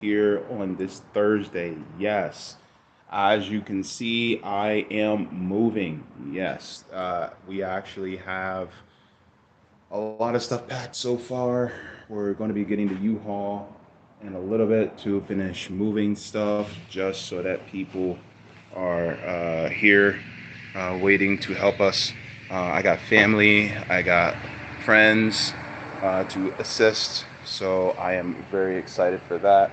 here on this Thursday. Yes, as you can see, I am moving. Yes, we actually have a lot of stuff packed so far. We're going to be getting the U-Haul in a little bit to finish moving stuff just so that people are here waiting to help us. I got family, I got friends to assist, so I am very excited for that.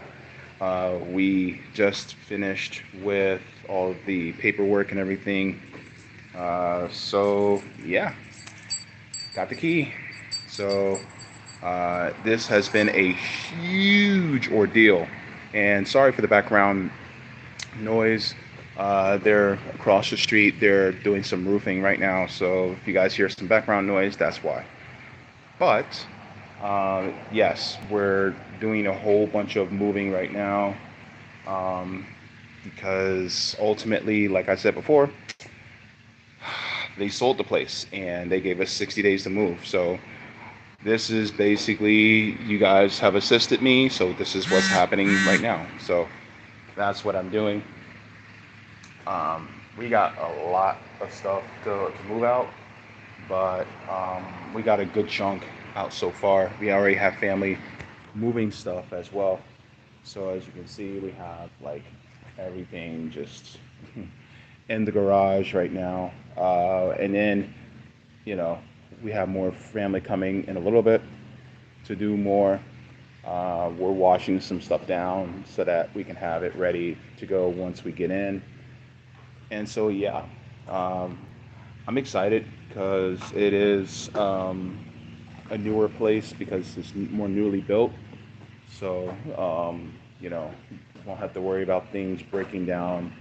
We just finished with all of the paperwork and everything. So, yeah, got the key. So, this has been a huge ordeal. And sorry for the background noise. They're across the street. They're doing some roofing right now. So if you guys hear some background noise, that's why. But yes, we're doing a whole bunch of moving right now um, because ultimately, like I said before, they sold the place and they gave us 60 days to move. So this is basically, you guys have assisted me. So this is what's happening right now. So that's what I'm doing. We got a lot of stuff to move out, but we got a good chunk out so far. We already have family moving stuff as well. So as you can see, we have like everything just in the garage right now. And then, you know, we have more family coming in a little bit to do more. We're washing some stuff down so that we can have it ready to go once we get in. And so, yeah, um, I'm excited because it is a newer place because it's more newly built. So, you know, won't have to worry about things breaking down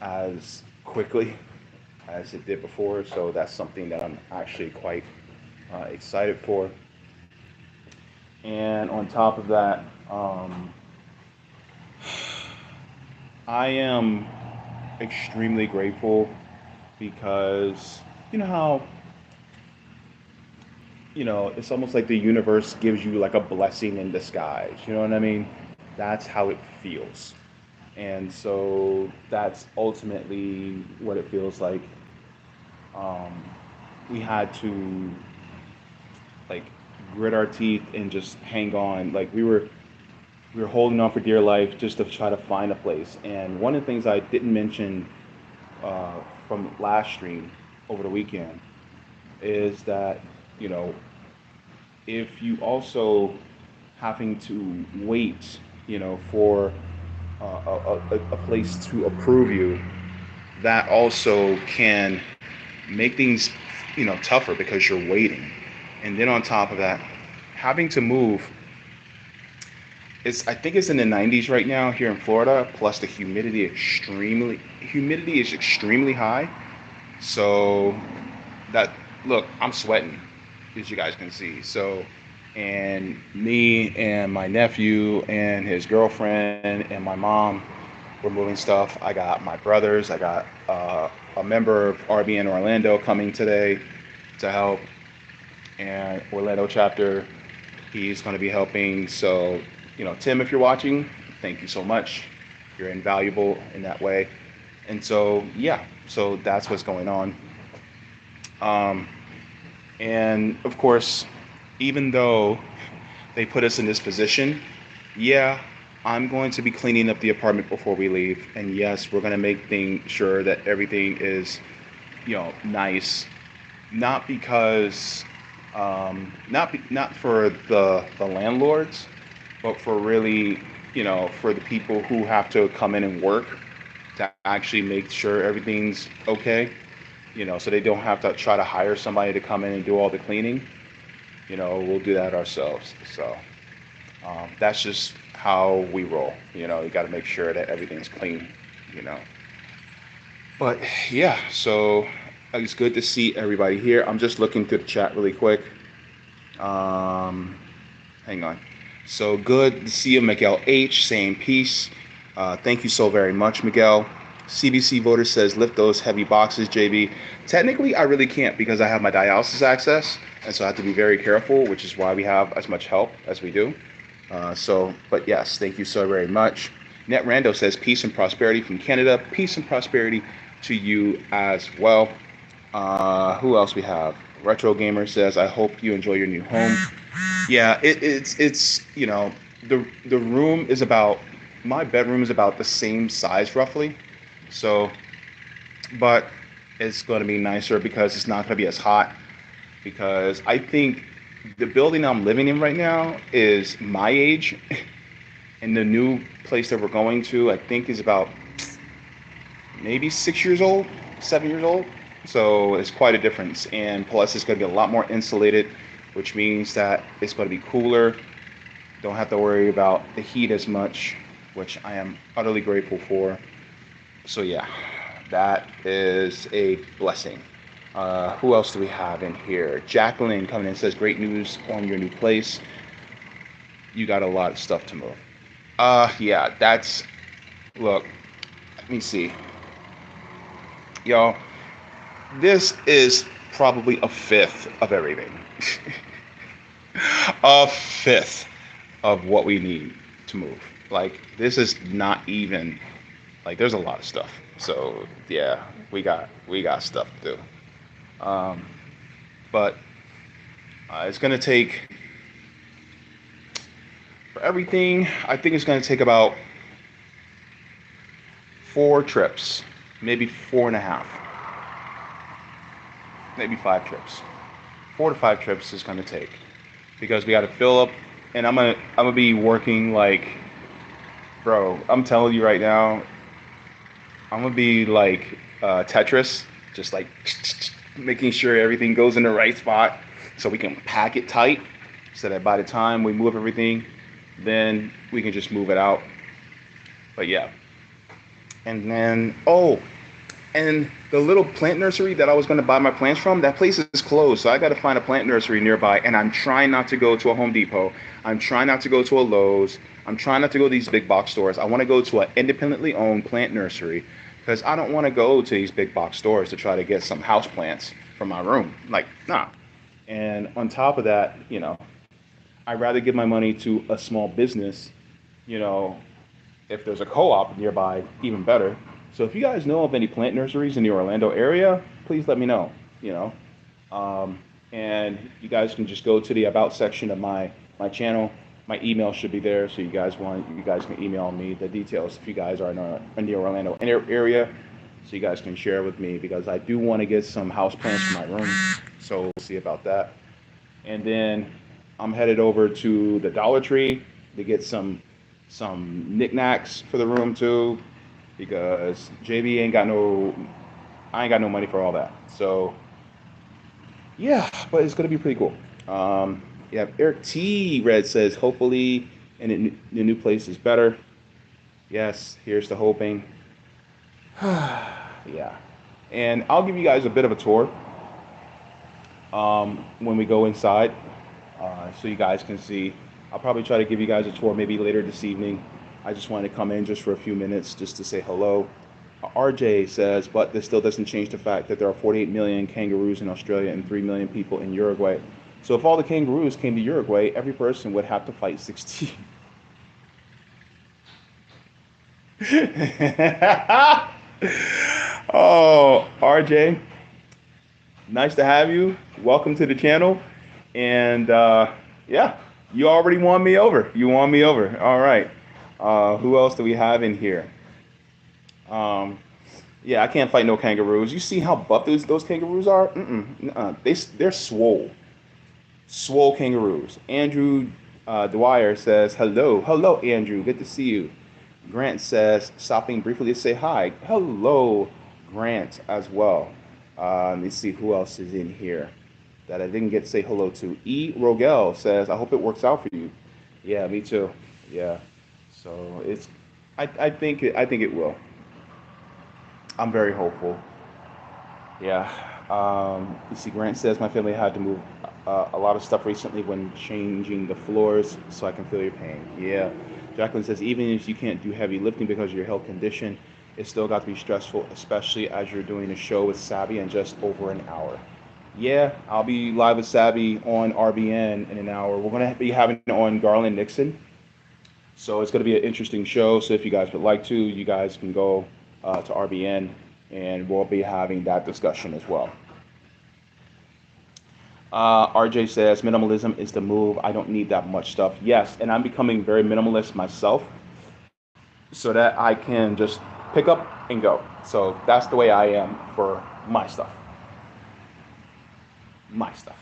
as quickly as it did before. So that's something that I'm actually quite excited for. And on top of that, I am extremely grateful because you know how it's almost like the universe gives you like a blessing in disguise. You know what I mean? That's how it feels. And so that's ultimately what it feels like. Um, we had to like grit our teeth and just hang on. Like we were holding on for dear life just to try to find a place. And one of the things I didn't mention uh, from last stream over the weekend is that you know if you also having to wait, for a place to approve you, that also can make things, tougher because you're waiting. And then on top of that, having to move, I think it's in the 90s right now here in Florida, plus the humidity is extremely high. So that look, I'm sweating, as you guys can see. So, and me and my nephew and his girlfriend and my mom were moving stuff. I got my brothers. I got a member of RBN Orlando coming today to help, and Orlando chapter. He's going to be helping. So, Tim, if you're watching, thank you so much. You're invaluable in that way. And so, yeah, so that's what's going on. Um, And of course, even though they put us in this position, yeah, I'm going to be cleaning up the apartment before we leave. And yes, we're going to make things sure that everything is, nice. Not because, not for the landlords, but for really, for the people who have to come in and work to actually make sure everything's okay. So they don't have to try to hire somebody to come in and do all the cleaning. We'll do that ourselves. So that's just how we roll. You got to make sure that everything's clean. You know. But yeah, so it's good to see everybody here. I'm just looking through the chat really quick. Um, Hang on. So good to see you, Miguel H. Saying peace. Thank you so very much, Miguel. CBC voter says lift those heavy boxes, JB. Technically, I really can't because I have my dialysis access, and so I have to be very careful, which is why we have as much help as we do. But yes, thank you so very much. Net Rando says peace and prosperity from Canada. Peace and prosperity to you as well. Who else we have? Retro Gamer says, I hope you enjoy your new home. Yeah, it's the room is about my bedroom is about the same size roughly. So, but it's going to be nicer because it's not going to be as hot. Because I think the building I'm living in right now is my age, and the new place that we're going to, I think, is about maybe 6 years old, 7 years old. So it's quite a difference. And plus, it's going to be a lot more insulated, which means that it's going to be cooler. Don't have to worry about the heat as much, which I am utterly grateful for. So yeah, that is a blessing. Who else do we have in here? Jacqueline coming in says, great news on your new place. You got a lot of stuff to move. Yeah, look, let me see. Y'all, this is probably a fifth of everything. A fifth of what we need to move. Like, this is not even, like, there's a lot of stuff. So, yeah, we got stuff to do. But it's going to take, for everything, I think it's going to take about 4 trips, maybe 4.5, maybe 5 trips. 4 to 5 trips is going to take because we got to fill up, and I'm gonna be working like, bro. I'm telling you right now, I'm gonna be like Tetris, just like making sure everything goes in the right spot so we can pack it tight, so that by the time we move everything, then we can just move it out. But yeah, and then and the little plant nursery that I was going to buy my plants from, that place is closed. So I got to find a plant nursery nearby. And I'm trying not to go to a Home Depot. I'm trying not to go to a Lowe's. I'm trying not to go to these big box stores. I want to go to an independently owned plant nursery because I don't want to go to these big box stores to try to get some house plants for my room. Like, nah. And on top of that, I'd rather give my money to a small business, you know, if there's a co-op nearby, even better. So if you guys know of any plant nurseries in the Orlando area, please let me know. You know, um, and you guys can just go to the about section of my channel. My email should be there, so you guys can email me the details if you guys are in the Orlando area, so you guys can share with me because I do want to get some house plants for my room. So we'll see about that. And then I'm headed over to the Dollar Tree to get some knickknacks for the room too, because JB ain't got no, I ain't got no money for all that. So yeah, but it's gonna be pretty cool. Yeah, Eric T. Red says hopefully, and the new place is better. Yes, here's the hoping. Yeah, and I'll give you guys a bit of a tour when we go inside, so you guys can see. I'll probably try to give you guys a tour maybe later this evening. I just wanted to come in just for a few minutes just to say hello. RJ says, but this still doesn't change the fact that there are 48 million kangaroos in Australia and 3 million people in Uruguay. So if all the kangaroos came to Uruguay, every person would have to fight 16. Oh, RJ, nice to have you. Welcome to the channel. And yeah, you already won me over. You won me over. All right. Who else do we have in here? Um, yeah, I can't fight no kangaroos. You see how buff those kangaroos are? They're swole kangaroos. Andrew Dwyer says hello, hello Andrew, good to see you. Grant says stopping briefly to say hi. Hello, Grant as well. Let me see who else is in here that I didn't get to say hello to. E. Rogel says I hope it works out for you. Yeah, me too. Yeah. So I think it will. I'm very hopeful. Yeah. You see, Grant says my family had to move a lot of stuff recently when changing the floors, so I can feel your pain. Yeah. Jacqueline says even if you can't do heavy lifting because of your health condition, it's still got to be stressful, especially as you're doing a show with Sabby in just over an hour. Yeah, I'll be live with Sabby on RBN in an hour. We're gonna be having it on Garland Nixon. So it's going to be an interesting show. So if you guys would like to, you guys can go to RBN, and we'll be having that discussion as well. RJ says minimalism is the move. I don't need that much stuff. Yes, and I'm becoming very minimalist myself, so that I can just pick up and go. So that's the way I am for my stuff. My stuff.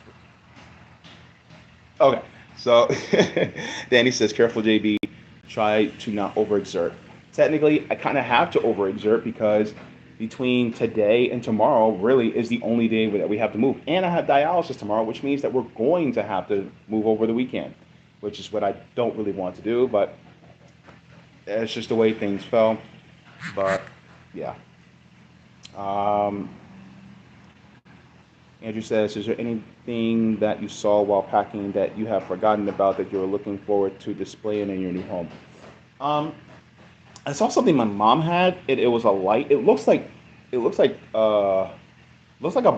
Okay. So Danny says, careful, JB. Try to not overexert. Technically, I kind of have to overexert because between today and tomorrow really is the only day that we have to move. And I have dialysis tomorrow, which means that we're going to have to move over the weekend, which is what I don't really want to do. But it's just the way things fell. But yeah. Um, Andrew says, is there anything that you saw while packing that you have forgotten about that you're looking forward to displaying in your new home? Um, I saw something my mom had. It was a light. It looks like a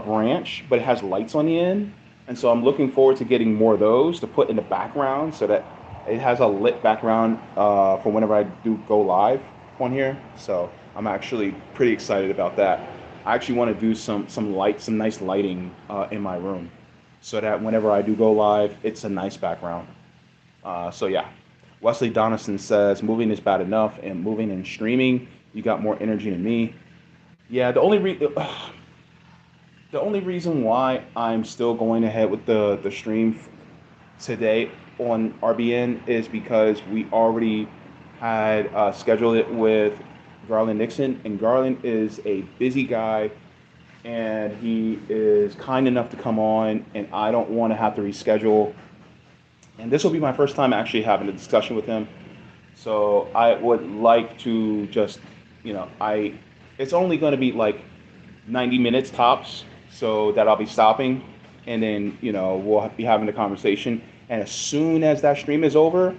branch, but it has lights on the end. And so I'm looking forward to getting more of those to put in the background so that it has a lit background for whenever I do go live on here. So I'm actually pretty excited about that. I actually want to do some nice lighting in my room so that whenever I do go live, it's a nice background. So yeah, Wesley Donaldson says moving is bad enough, and moving and streaming, you got more energy than me. Yeah, the only reason why I'm still going ahead with the stream today on RBN is because we already had scheduled it with Garland Nixon, and Garland is a busy guy, and he is kind enough to come on, and I don't want to have to reschedule. And this will be my first time actually having a discussion with him. So I would like to just, it's only going to be like 90 minutes tops, so that I'll be stopping, and then we'll be having a conversation. And as soon as that stream is over,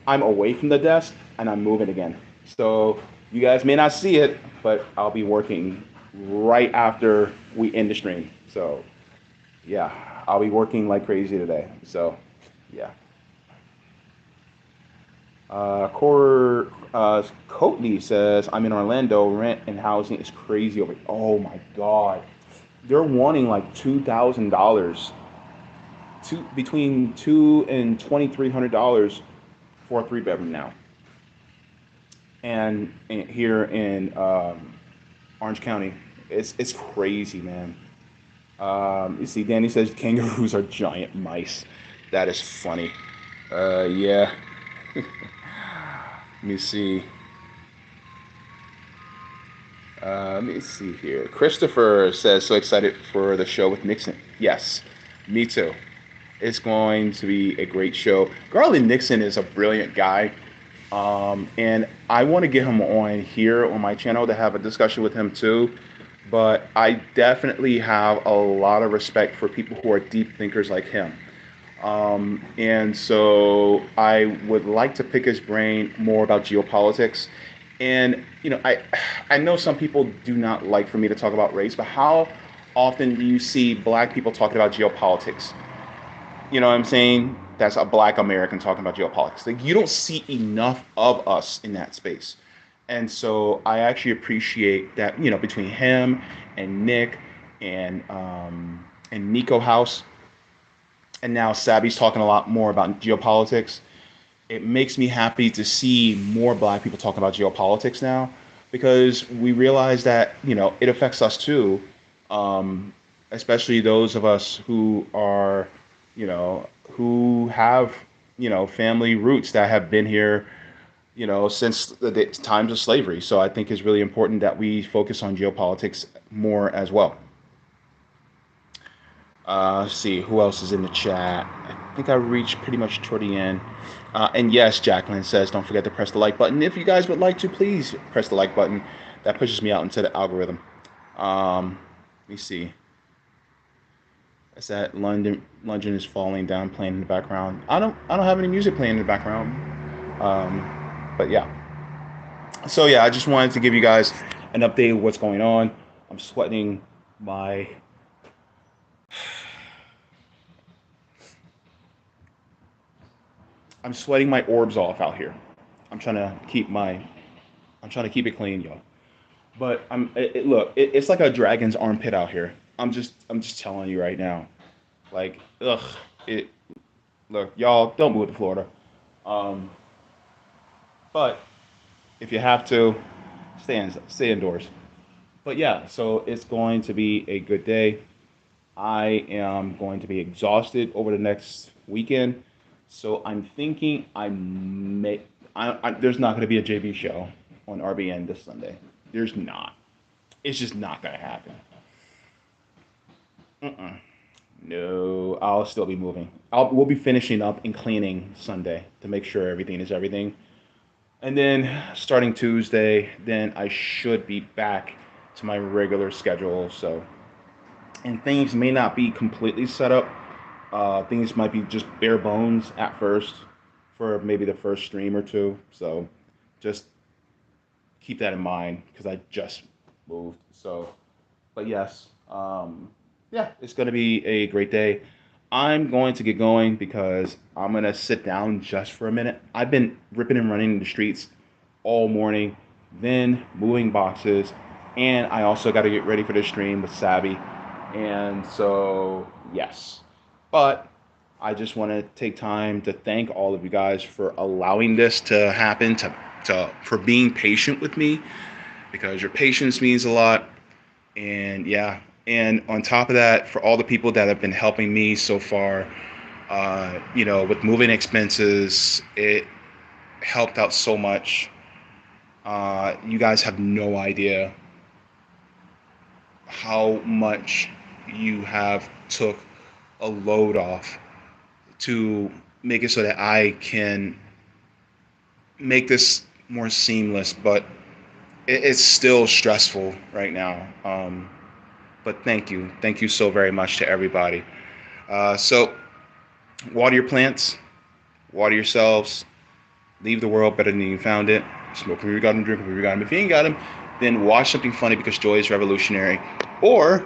I'm away from the desk and I'm moving again. So you guys may not see it, but I'll be working right after we end the stream. So yeah, I'll be working like crazy today. So yeah. Courtney says, I'm in Orlando. Rent and housing is crazy over. Oh my God. They're wanting like $2,000, between $2,000 and $2,300 for a 3 bedroom now. And here in Orange County, it's crazy, man. You see, Danny says kangaroos are giant mice. That is funny. Yeah. Let me see. Let me see here. Christopher says, so excited for the show with Nixon. Yes, me too. It's going to be a great show. Garland Nixon is a brilliant guy. And I want to get him on here on my channel to have a discussion with him too. But I definitely have a lot of respect for people who are deep thinkers like him. And so I would like to pick his brain more about geopolitics. And I know some people do not like for me to talk about race, but how often do you see black people talking about geopolitics? You know what I'm saying? That's a black American talking about geopolitics. Like, you don't see enough of us in that space. And so I actually appreciate that, between him and Nick and Nico House, and now Sabby's talking a lot more about geopolitics. It makes me happy to see more black people talking about geopolitics now, because we realize that, it affects us too. Especially those of us who are, who have, family roots that have been here, since the times of slavery. So I think it's really important that we focus on geopolitics more as well. Let's see who else is in the chat. I think I reached pretty much toward the end. And yes, Jacqueline says, don't forget to press the like button. If you guys would like to, please press the like button. That pushes me out into the algorithm. Let me see. It's that London is falling down playing in the background. I don't have any music playing in the background. But yeah. So yeah, I just wanted to give you guys an update of what's going on. I'm sweating my orbs off out here. I'm trying to keep my I'm trying to keep it clean, y'all. But look, it's like a dragon's armpit out here. I'm just telling you right now. Like, ugh, it look, y'all don't move to Florida. Um, but if you have to, stay indoors. But yeah, so it's going to be a good day. I am going to be exhausted over the next weekend, so I'm thinking there's not going to be a JB show on RBN this Sunday. There's not. It's just not going to happen. Mm-mm. No, I'll still be moving. We'll be finishing up and cleaning Sunday to make sure everything is everything. And then starting Tuesday, then I should be back to my regular schedule. So, and things may not be completely set up. Things might be just bare bones at first for maybe the first stream or two. So, just keep that in mind because I just moved. So, but yes, yeah, it's going to be a great day. I'm going to get going because I'm going to sit down just for a minute. I've been ripping and running in the streets all morning, then moving boxes, and I also got to get ready for the stream with Savvy. And so, yes. But I just want to take time to thank all of you guys for allowing this to happen, for being patient with me, because your patience means a lot. And yeah, and on top of that, for all the people that have been helping me so far, with moving expenses, it helped out so much. You guys have no idea how much you have took a load off to make it so that I can make this more seamless, but it's still stressful right now. But thank you so very much to everybody. So water your plants, water yourselves, leave the world better than you found it. Smoke if you got them, drink if you got them. If you ain't got them, then watch something funny because joy is revolutionary. Or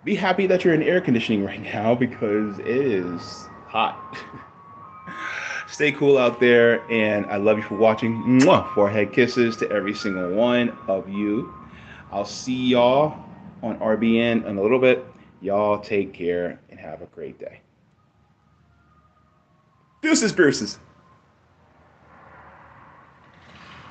be happy that you're in air conditioning right now because it is hot. Stay cool out there, and I love you for watching. Mwah! Forehead kisses to every single one of you. I'll see y'all on RBN in a little bit. Y'all take care and have a great day. Deuces, Bruces.